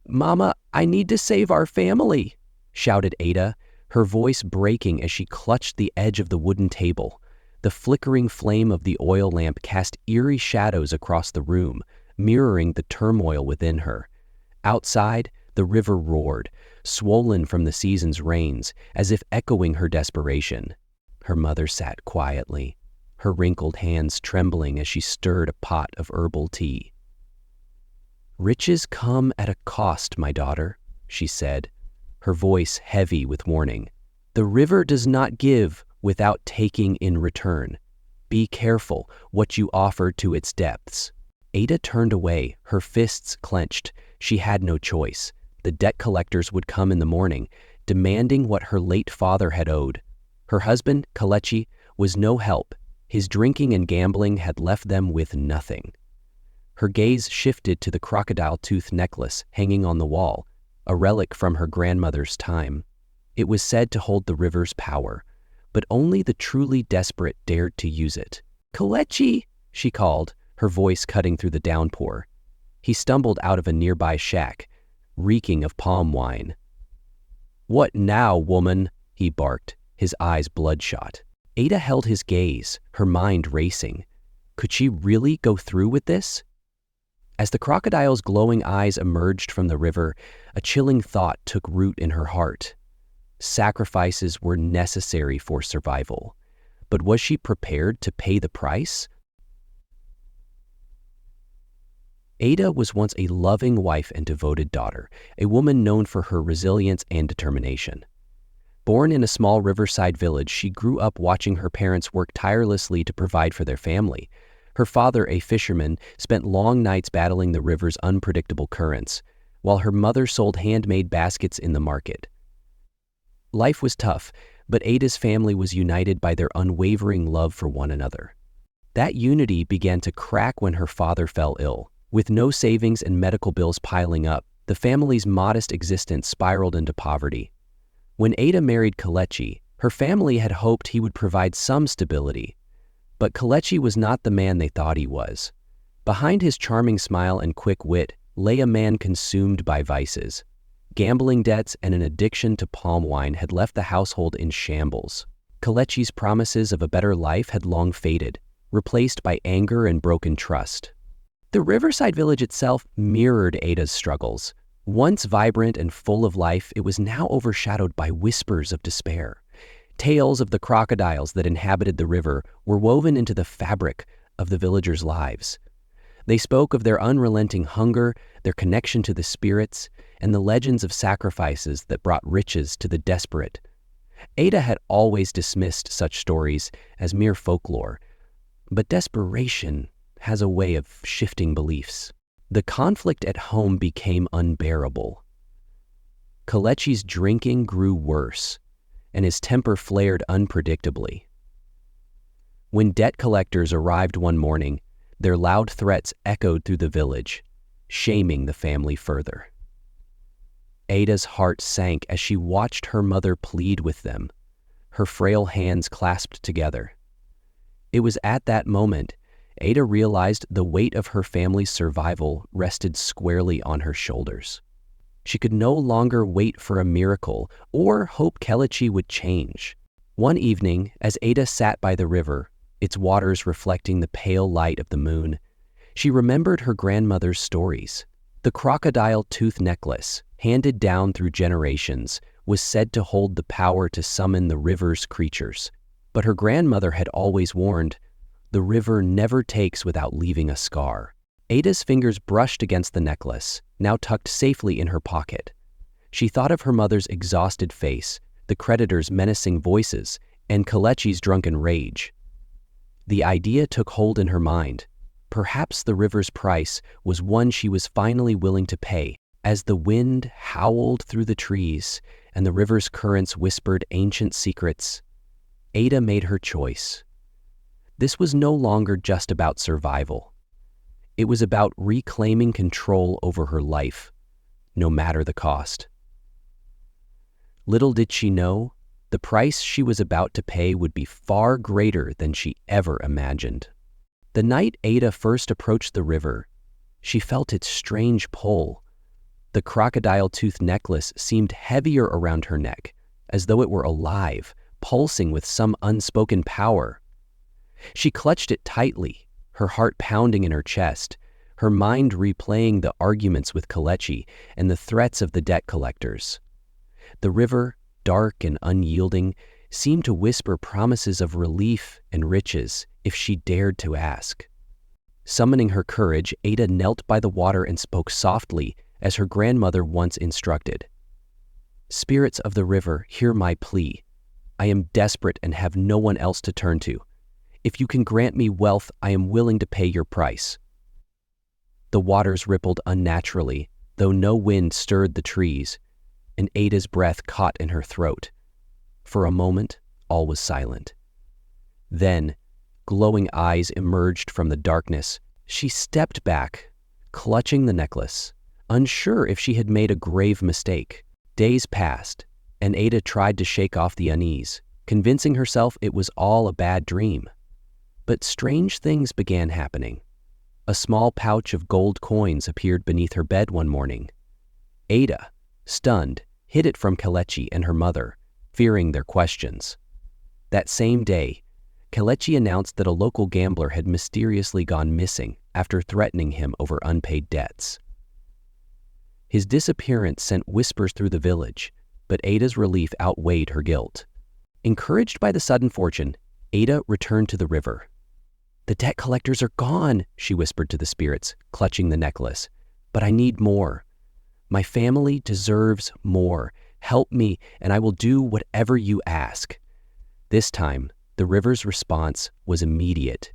"Mama, I need to save our family," shouted Ada, her voice breaking as she clutched the edge of the wooden table. The flickering flame of the oil lamp cast eerie shadows across the room, mirroring the turmoil within her. Outside, the river roared, swollen from the season's rains, as if echoing her desperation. Her mother sat quietly, her wrinkled hands trembling as she stirred a pot of herbal tea. "Riches come at a cost, my daughter," she said, her voice heavy with warning. "The river does not give without taking in return. Be careful what you offer to its depths." Ada turned away, her fists clenched. She had no choice. The debt collectors would come in the morning, demanding what her late father had owed. Her husband, Kelechi, was no help. His drinking and gambling had left them with nothing. Her gaze shifted to the crocodile tooth necklace hanging on the wall, a relic from her grandmother's time. It was said to hold the river's power, but only the truly desperate dared to use it. "Kelechi," she called, her voice cutting through the downpour. He stumbled out of a nearby shack, reeking of palm wine. "What now, woman?" he barked, his eyes bloodshot. Ada held his gaze, her mind racing. Could she really go through with this? As the crocodile's glowing eyes emerged from the river, a chilling thought took root in her heart. Sacrifices were necessary for survival, but was she prepared to pay the price? Ada was once a loving wife and devoted daughter, a woman known for her resilience and determination. Born in a small riverside village, she grew up watching her parents work tirelessly to provide for their family. Her father, a fisherman, spent long nights battling the river's unpredictable currents, while her mother sold handmade baskets in the market. Life was tough, but Ada's family was united by their unwavering love for one another. That unity began to crack when her father fell ill. With no savings and medical bills piling up, the family's modest existence spiraled into poverty. When Ada married Kelechi, her family had hoped he would provide some stability. But Kelechi was not the man they thought he was. Behind his charming smile and quick wit lay a man consumed by vices. Gambling debts and an addiction to palm wine had left the household in shambles. Kelechi's promises of a better life had long faded, replaced by anger and broken trust. The riverside village itself mirrored Ada's struggles. Once vibrant and full of life, it was now overshadowed by whispers of despair. Tales of the crocodiles that inhabited the river were woven into the fabric of the villagers' lives. They spoke of their unrelenting hunger, their connection to the spirits, and the legends of sacrifices that brought riches to the desperate. Ada had always dismissed such stories as mere folklore, but desperation has a way of shifting beliefs. The conflict at home became unbearable. Kelechi's drinking grew worse, and his temper flared unpredictably. When debt collectors arrived one morning, their loud threats echoed through the village, shaming the family further. Ada's heart sank as she watched her mother plead with them, her frail hands clasped together. It was at that moment Ada realized the weight of her family's survival rested squarely on her shoulders. She could no longer wait for a miracle or hope Kelechi would change. One evening, as Ada sat by the river, its waters reflecting the pale light of the moon, she remembered her grandmother's stories. The crocodile tooth necklace, handed down through generations, was said to hold the power to summon the river's creatures. But her grandmother had always warned, the river never takes without leaving a scar. Ada's fingers brushed against the necklace, now tucked safely in her pocket. She thought of her mother's exhausted face, the creditors' menacing voices, and Kelechi's drunken rage. The idea took hold in her mind. Perhaps the river's price was one she was finally willing to pay. As the wind howled through the trees and the river's currents whispered ancient secrets, Ada made her choice. This was no longer just about survival. It was about reclaiming control over her life, no matter the cost. Little did she know, the price she was about to pay would be far greater than she ever imagined. The night Ada first approached the river, she felt its strange pull. The crocodile tooth necklace seemed heavier around her neck, as though it were alive, pulsing with some unspoken power. She clutched it tightly, her heart pounding in her chest, her mind replaying the arguments with Kelechi and the threats of the debt collectors. The river, dark and unyielding, seemed to whisper promises of relief and riches if she dared to ask. Summoning her courage, Ada knelt by the water and spoke softly, as her grandmother once instructed. "Spirits of the river, hear my plea. I am desperate and have no one else to turn to. If you can grant me wealth, I am willing to pay your price." The waters rippled unnaturally, though no wind stirred the trees, and Ada's breath caught in her throat. For a moment, all was silent. Then, glowing eyes emerged from the darkness. She stepped back, clutching the necklace, unsure if she had made a grave mistake. Days passed, and Ada tried to shake off the unease, convincing herself it was all a bad dream. But strange things began happening. A small pouch of gold coins appeared beneath her bed one morning. Ada, stunned, hid it from Kelechi and her mother, fearing their questions. That same day, Kelechi announced that a local gambler had mysteriously gone missing after threatening him over unpaid debts. His disappearance sent whispers through the village, but Ada's relief outweighed her guilt. Encouraged by the sudden fortune, Ada returned to the river. "The debt collectors are gone," she whispered to the spirits, clutching the necklace. "But I need more. My family deserves more. Help me, and I will do whatever you ask." This time, the river's response was immediate.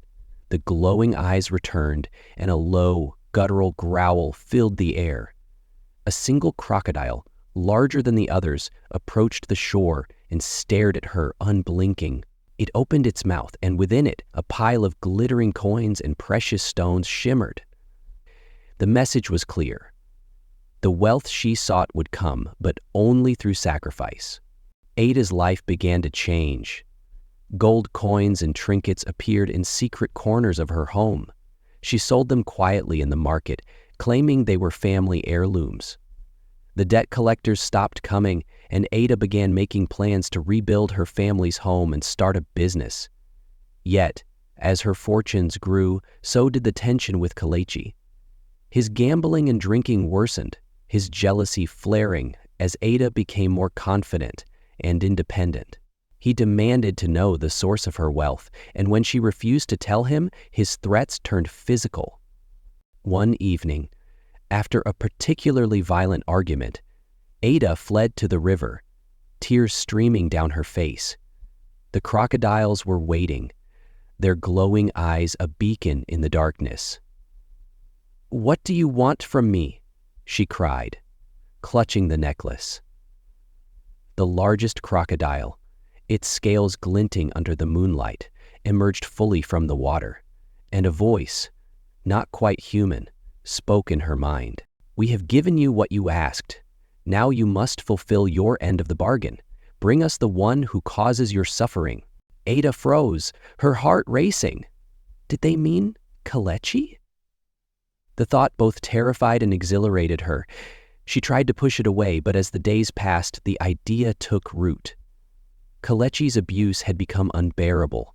The glowing eyes returned, and a low, guttural growl filled the air. A single crocodile, larger than the others, approached the shore and stared at her unblinking. It opened its mouth, and within it, a pile of glittering coins and precious stones shimmered. The message was clear. The wealth she sought would come, but only through sacrifice. Ada's life began to change. Gold coins and trinkets appeared in secret corners of her home. She sold them quietly in the market, claiming they were family heirlooms. The debt collectors stopped coming, and Ada began making plans to rebuild her family's home and start a business. Yet, as her fortunes grew, so did the tension with Kelechi. His gambling and drinking worsened, his jealousy flaring as Ada became more confident and independent. He demanded to know the source of her wealth, and when she refused to tell him, his threats turned physical. One evening, after a particularly violent argument, Ada fled to the river, tears streaming down her face. The crocodiles were waiting, their glowing eyes a beacon in the darkness. "What do you want from me?" she cried, clutching the necklace. The largest crocodile, its scales glinting under the moonlight, emerged fully from the water, and a voice, not quite human, spoke in her mind. "We have given you what you asked. Now you must fulfill your end of the bargain. Bring us the one who causes your suffering." Ada froze, her heart racing. Did they mean Kelechi? The thought both terrified and exhilarated her. She tried to push it away, but as the days passed, the idea took root. Kelechi's abuse had become unbearable,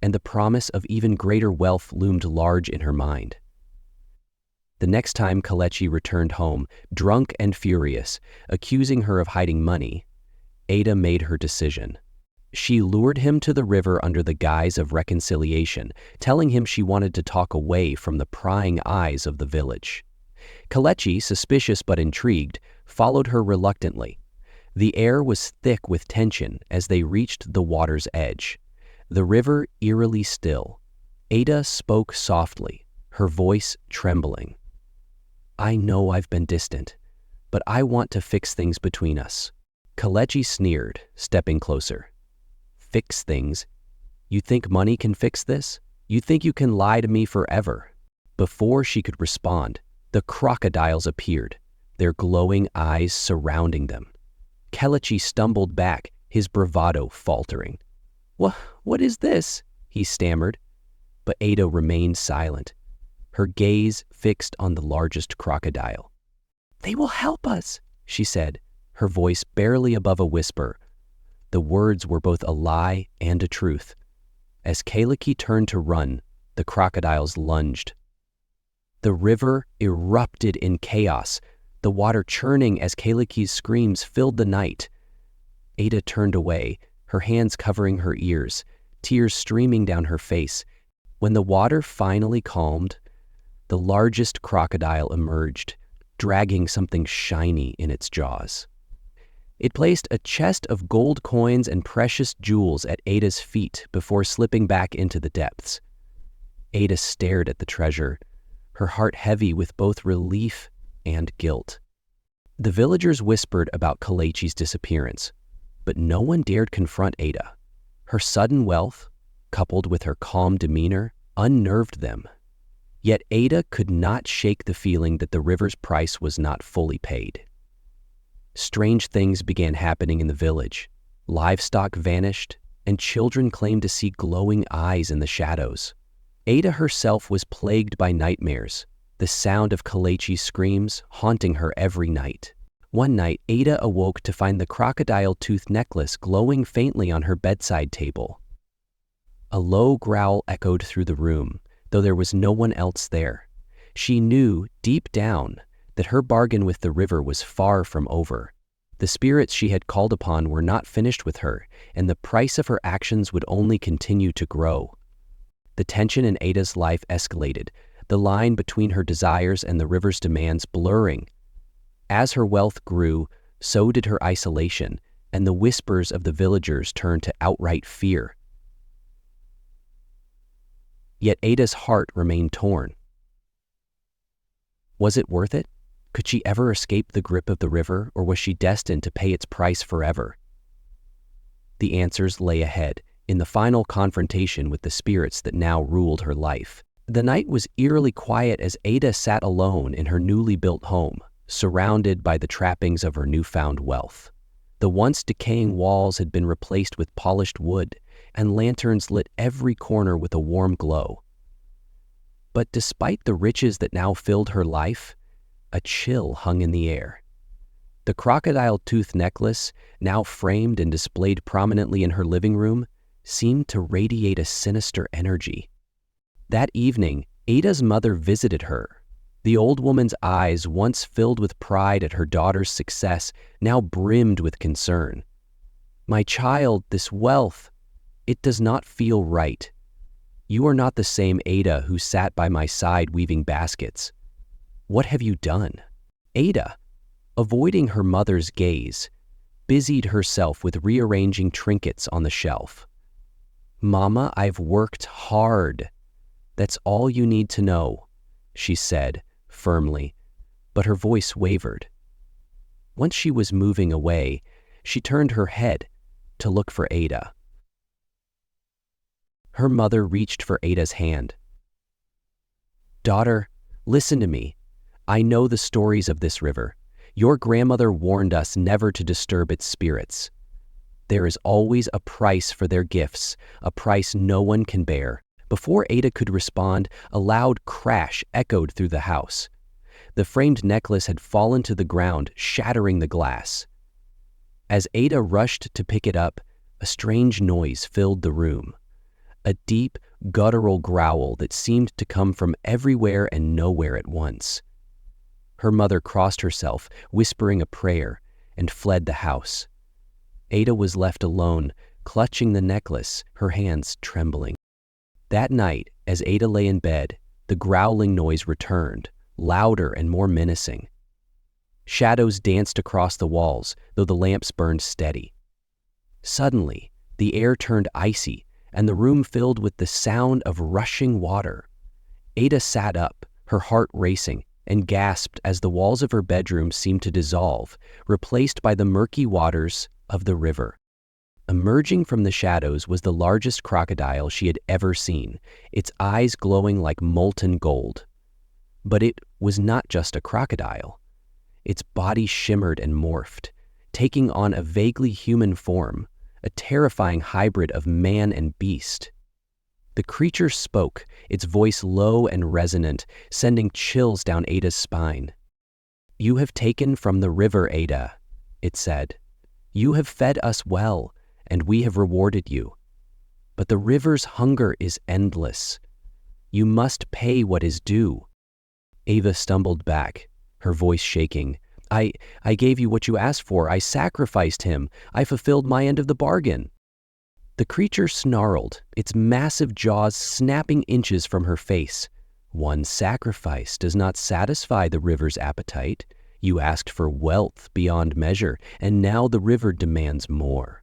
and the promise of even greater wealth loomed large in her mind. The next time Kelechi returned home, drunk and furious, accusing her of hiding money, Ada made her decision. She lured him to the river under the guise of reconciliation, telling him she wanted to talk away from the prying eyes of the village. Kelechi, suspicious but intrigued, followed her reluctantly. The air was thick with tension as they reached the water's edge, the river eerily still. Ada spoke softly, her voice trembling. "I know I've been distant, but I want to fix things between us." Kelechi sneered, stepping closer. "Fix things? You think money can fix this? You think you can lie to me forever?" Before she could respond, the crocodiles appeared, their glowing eyes surrounding them. Kelechi stumbled back, his bravado faltering. What is this?" he stammered. But Ada remained silent, her gaze fixed on the largest crocodile. "They will help us," she said, her voice barely above a whisper. The words were both a lie and a truth. As Kaliki turned to run, the crocodiles lunged. The river erupted in chaos, the water churning as Kaliki's screams filled the night. Ada turned away, her hands covering her ears, tears streaming down her face. When the water finally calmed, the largest crocodile emerged, dragging something shiny in its jaws. It placed a chest of gold coins and precious jewels at Ada's feet before slipping back into the depths. Ada stared at the treasure, her heart heavy with both relief and guilt. The villagers whispered about Kalechi's disappearance, but no one dared confront Ada. Her sudden wealth, coupled with her calm demeanor, unnerved them. Yet Ada could not shake the feeling that the river's price was not fully paid. Strange things began happening in the village. Livestock vanished, and children claimed to see glowing eyes in the shadows. Ada herself was plagued by nightmares, the sound of Kalechi's screams haunting her every night. One night, Ada awoke to find the crocodile tooth necklace glowing faintly on her bedside table. A low growl echoed through the room, though there was no one else there. She knew, deep down, that her bargain with the river was far from over. The spirits she had called upon were not finished with her, and the price of her actions would only continue to grow. The tension in Ada's life escalated, the line between her desires and the river's demands blurring. As her wealth grew, so did her isolation, and the whispers of the villagers turned to outright fear. Yet Ada's heart remained torn. Was it worth it? Could she ever escape the grip of the river, or was she destined to pay its price forever? The answers lay ahead, in the final confrontation with the spirits that now ruled her life. The night was eerily quiet as Ada sat alone in her newly built home, surrounded by the trappings of her newfound wealth. The once decaying walls had been replaced with polished wood, and lanterns lit every corner with a warm glow. But despite the riches that now filled her life, a chill hung in the air. The crocodile tooth necklace, now framed and displayed prominently in her living room, seemed to radiate a sinister energy. That evening, Ada's mother visited her. The old woman's eyes, once filled with pride at her daughter's success, now brimmed with concern. "My child, this wealth, it does not feel right. You are not the same Ada who sat by my side weaving baskets. What have you done?" Ada, avoiding her mother's gaze, busied herself with rearranging trinkets on the shelf. "Mama, I've worked hard. That's all you need to know," she said firmly, but her voice wavered. Once she was moving away, she turned her head to look for Ada. Her mother reached for Ada's hand. "Daughter, listen to me. I know the stories of this river. Your grandmother warned us never to disturb its spirits. There is always a price for their gifts, a price no one can bear." Before Ada could respond, a loud crash echoed through the house. The framed necklace had fallen to the ground, shattering the glass. As Ada rushed to pick it up, a strange noise filled the room. A deep, guttural growl that seemed to come from everywhere and nowhere at once. Her mother crossed herself, whispering a prayer, and fled the house. Ada was left alone, clutching the necklace, her hands trembling. That night, as Ada lay in bed, the growling noise returned, louder and more menacing. Shadows danced across the walls, though the lamps burned steady. Suddenly, the air turned icy, and the room filled with the sound of rushing water. Ada sat up, her heart racing, and gasped as the walls of her bedroom seemed to dissolve, replaced by the murky waters of the river. Emerging from the shadows was the largest crocodile she had ever seen, its eyes glowing like molten gold. But it was not just a crocodile. Its body shimmered and morphed, taking on a vaguely human form, a terrifying hybrid of man and beast. The creature spoke, its voice low and resonant, sending chills down Ada's spine. "You have taken from the river, Ada," it said. "You have fed us well, and we have rewarded you. But the river's hunger is endless. You must pay what is due." Ava stumbled back, her voice shaking. I gave you what you asked for. I sacrificed him. I fulfilled my end of the bargain." The creature snarled, its massive jaws snapping inches from her face. "One sacrifice does not satisfy the river's appetite. You asked for wealth beyond measure, and now the river demands more."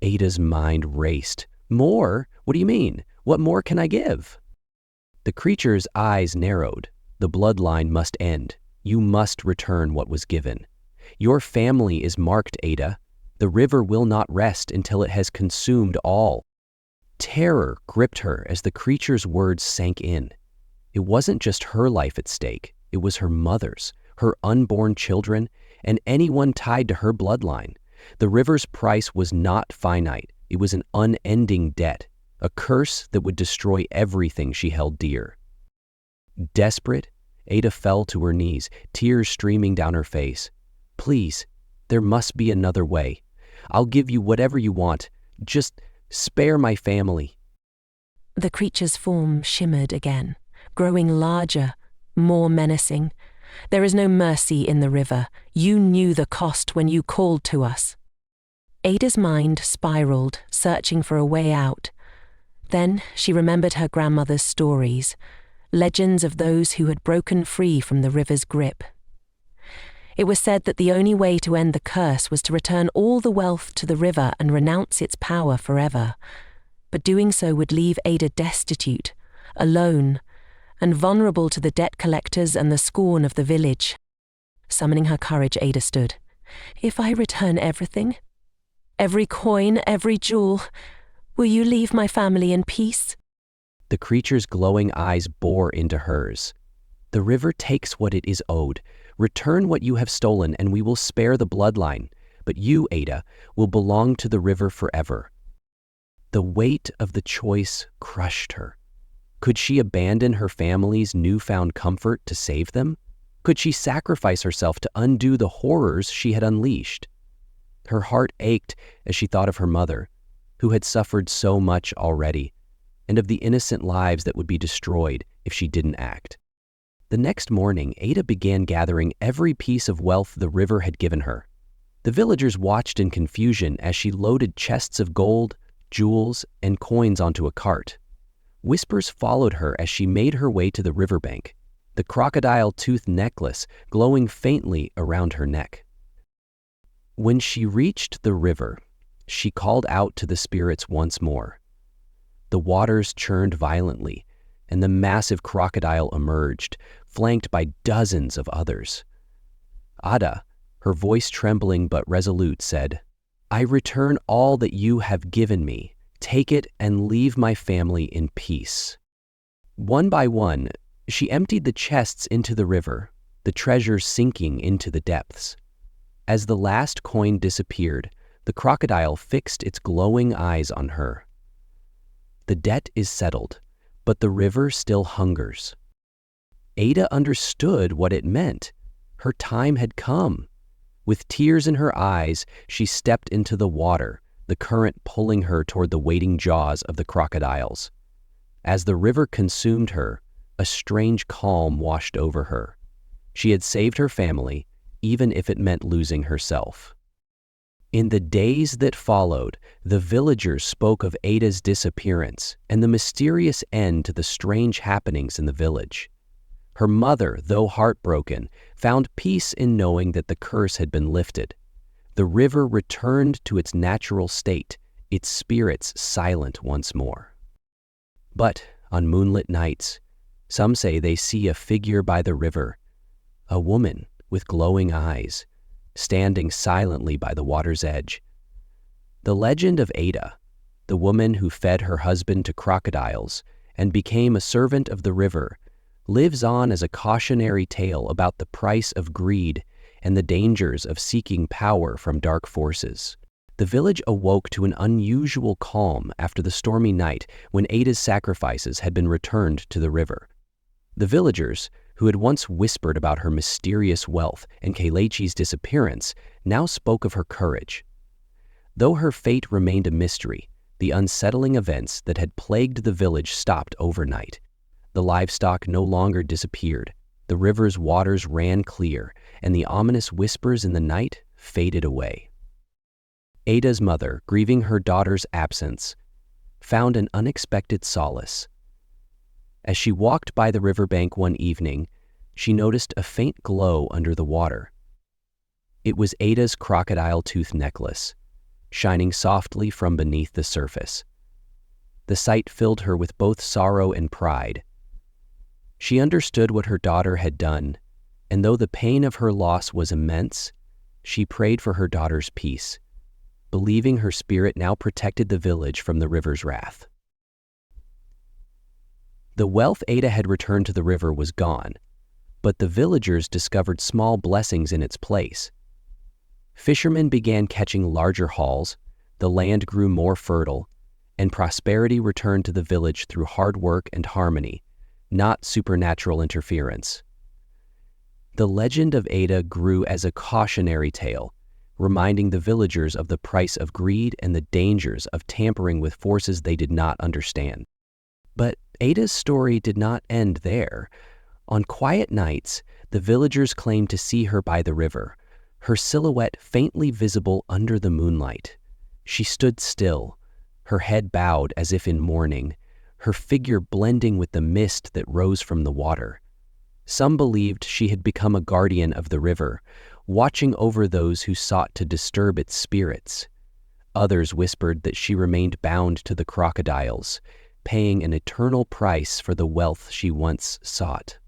Ada's mind raced. "More? What do you mean? What more can I give?" The creature's eyes narrowed. "The bloodline must end. You must return what was given. Your family is marked, Ada. The river will not rest until it has consumed all." Terror gripped her as the creature's words sank in. It wasn't just her life at stake. It was her mother's, her unborn children, and anyone tied to her bloodline. The river's price was not finite. It was an unending debt, a curse that would destroy everything she held dear. Desperate, Ada fell to her knees, tears streaming down her face. "Please, there must be another way. I'll give you whatever you want. Just spare my family." The creature's form shimmered again, growing larger, more menacing. "There is no mercy in the river. You knew the cost when you called to us." Ada's mind spiraled, searching for a way out. Then she remembered her grandmother's stories, legends of those who had broken free from the river's grip. It was said that the only way to end the curse was to return all the wealth to the river and renounce its power forever. But doing so would leave Ada destitute, alone, and vulnerable to the debt collectors and the scorn of the village. Summoning her courage, Ada stood. "If I return everything, every coin, every jewel, will you leave my family in peace?" The creature's glowing eyes bore into hers. "The river takes what it is owed. Return what you have stolen, and we will spare the bloodline. But you, Ada, will belong to the river forever." The weight of the choice crushed her. Could she abandon her family's newfound comfort to save them? Could she sacrifice herself to undo the horrors she had unleashed? Her heart ached as she thought of her mother, who had suffered so much already, and of the innocent lives that would be destroyed if she didn't act. The next morning, Ada began gathering every piece of wealth the river had given her. The villagers watched in confusion as she loaded chests of gold, jewels, and coins onto a cart. Whispers followed her as she made her way to the riverbank, the crocodile tooth necklace glowing faintly around her neck. When she reached the river, she called out to the spirits once more. The waters churned violently, and the massive crocodile emerged, flanked by dozens of others. Ada, her voice trembling but resolute, said, "I return all that you have given me. Take it and leave my family in peace." One by one, she emptied the chests into the river, the treasures sinking into the depths. As the last coin disappeared, the crocodile fixed its glowing eyes on her. "The debt is settled, but the river still hungers." Ada understood what it meant. Her time had come. With tears in her eyes, she stepped into the water, the current pulling her toward the waiting jaws of the crocodiles. As the river consumed her, a strange calm washed over her. She had saved her family, even if it meant losing herself. In the days that followed, the villagers spoke of Ada's disappearance and the mysterious end to the strange happenings in the village. Her mother, though heartbroken, found peace in knowing that the curse had been lifted. The river returned to its natural state, its spirits silent once more. But on moonlit nights, some say they see a figure by the river, a woman with glowing eyes, standing silently by the water's edge. The legend of Ada, the woman who fed her husband to crocodiles and became a servant of the river, lives on as a cautionary tale about the price of greed and the dangers of seeking power from dark forces. The village awoke to an unusual calm after the stormy night when Ada's sacrifices had been returned to the river. The villagers, who had once whispered about her mysterious wealth and Kelechi's disappearance, now spoke of her courage. Though her fate remained a mystery, the unsettling events that had plagued the village stopped overnight. The livestock no longer disappeared, the river's waters ran clear, and the ominous whispers in the night faded away. Ada's mother, grieving her daughter's absence, found an unexpected solace. As she walked by the riverbank one evening, she noticed a faint glow under the water. It was Ada's crocodile tooth necklace, shining softly from beneath the surface. The sight filled her with both sorrow and pride. She understood what her daughter had done, and though the pain of her loss was immense, she prayed for her daughter's peace, believing her spirit now protected the village from the river's wrath. The wealth Ada had returned to the river was gone, but the villagers discovered small blessings in its place. Fishermen began catching larger hauls, the land grew more fertile, and prosperity returned to the village through hard work and harmony, not supernatural interference. The legend of Ada grew as a cautionary tale, reminding the villagers of the price of greed and the dangers of tampering with forces they did not understand. But Ada's story did not end there. On quiet nights, the villagers claimed to see her by the river, her silhouette faintly visible under the moonlight. She stood still, her head bowed as if in mourning, her figure blending with the mist that rose from the water. Some believed she had become a guardian of the river, watching over those who sought to disturb its spirits. Others whispered that she remained bound to the crocodiles, paying an eternal price for the wealth she once sought.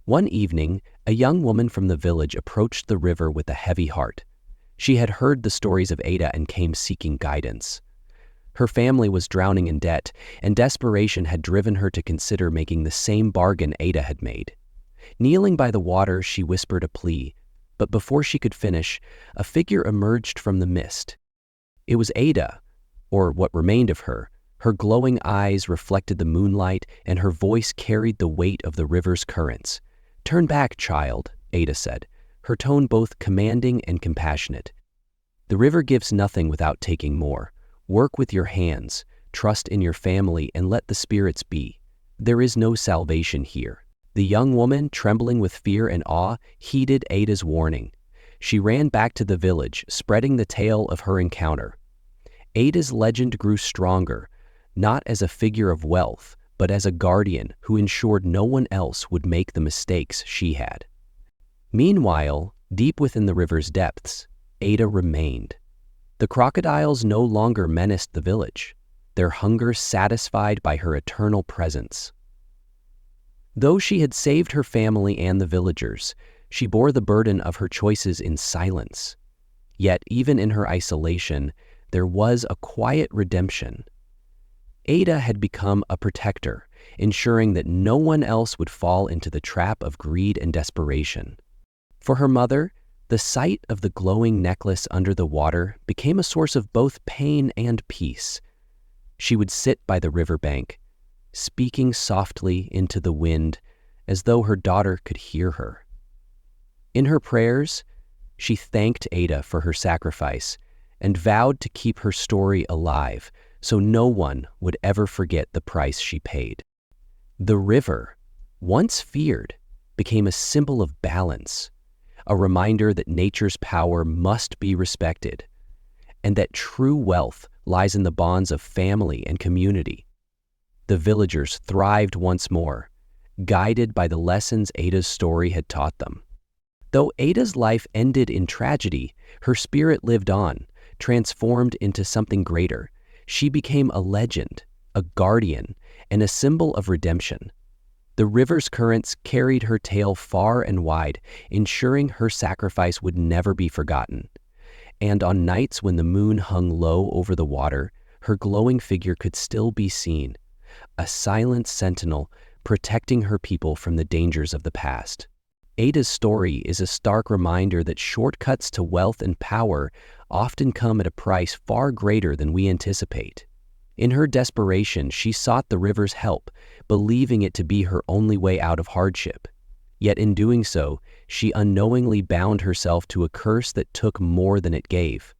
One evening, a young woman from the village approached the river with a heavy heart. She had heard the stories of Ada and came seeking guidance. Her family was drowning in debt, and desperation had driven her to consider making the same bargain Ada had made. Kneeling by the water, she whispered a plea, but before she could finish, a figure emerged from the mist. It was Ada, or what remained of her. Her glowing eyes reflected the moonlight, and her voice carried the weight of the river's currents. "Turn back, child," Ada said, her tone both commanding and compassionate. "The river gives nothing without taking more. Work with your hands, trust in your family, and let the spirits be. There is no salvation here." The young woman, trembling with fear and awe, heeded Ada's warning. She ran back to the village, spreading the tale of her encounter. Ada's legend grew stronger, not as a figure of wealth, but as a guardian who ensured no one else would make the mistakes she had. Meanwhile, deep within the river's depths, Ada remained. The crocodiles no longer menaced the village, their hunger satisfied by her eternal presence. Though she had saved her family and the villagers, she bore the burden of her choices in silence. Yet, even in her isolation, there was a quiet redemption. Ada had become a protector, ensuring that no one else would fall into the trap of greed and desperation. For her mother, the sight of the glowing necklace under the water became a source of both pain and peace. She would sit by the riverbank, speaking softly into the wind as though her daughter could hear her. In her prayers, she thanked Ada for her sacrifice and vowed to keep her story alive so no one would ever forget the price she paid. The river, once feared, became a symbol of balance, a reminder that nature's power must be respected, and that true wealth lies in the bonds of family and community. The villagers thrived once more, guided by the lessons Ada's story had taught them. Though Ada's life ended in tragedy, her spirit lived on, transformed into something greater. She became a legend, a guardian, and a symbol of redemption. The river's currents carried her tale far and wide, ensuring her sacrifice would never be forgotten. And on nights when the moon hung low over the water, her glowing figure could still be seen, a silent sentinel protecting her people from the dangers of the past. Ada's story is a stark reminder that shortcuts to wealth and power often come at a price far greater than we anticipate. In her desperation, she sought the river's help, believing it to be her only way out of hardship. Yet in doing so, she unknowingly bound herself to a curse that took more than it gave.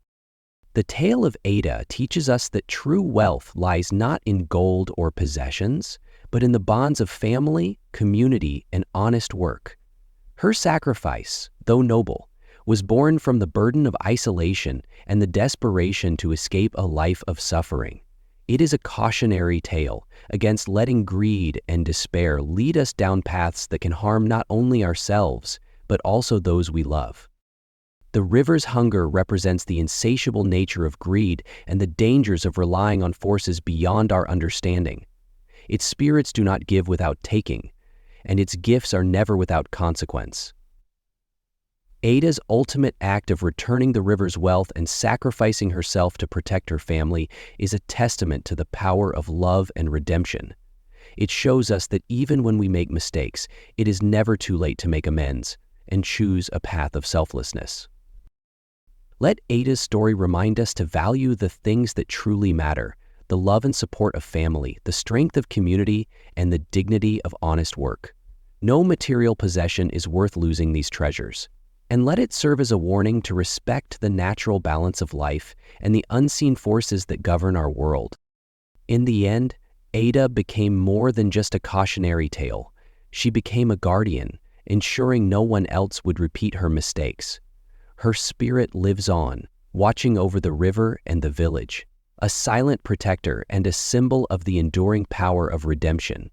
The tale of Ada teaches us that true wealth lies not in gold or possessions, but in the bonds of family, community, and honest work. Her sacrifice, though noble, was born from the burden of isolation and the desperation to escape a life of suffering. It is a cautionary tale against letting greed and despair lead us down paths that can harm not only ourselves, but also those we love. The river's hunger represents the insatiable nature of greed and the dangers of relying on forces beyond our understanding. Its spirits do not give without taking, and its gifts are never without consequence. Ada's ultimate act of returning the river's wealth and sacrificing herself to protect her family is a testament to the power of love and redemption. It shows us that even when we make mistakes, it is never too late to make amends and choose a path of selflessness. Let Ada's story remind us to value the things that truly matter: the love and support of family, the strength of community, and the dignity of honest work. No material possession is worth losing these treasures. And let it serve as a warning to respect the natural balance of life and the unseen forces that govern our world. In the end, Ada became more than just a cautionary tale. She became a guardian, ensuring no one else would repeat her mistakes. Her spirit lives on, watching over the river and the village, a silent protector and a symbol of the enduring power of redemption.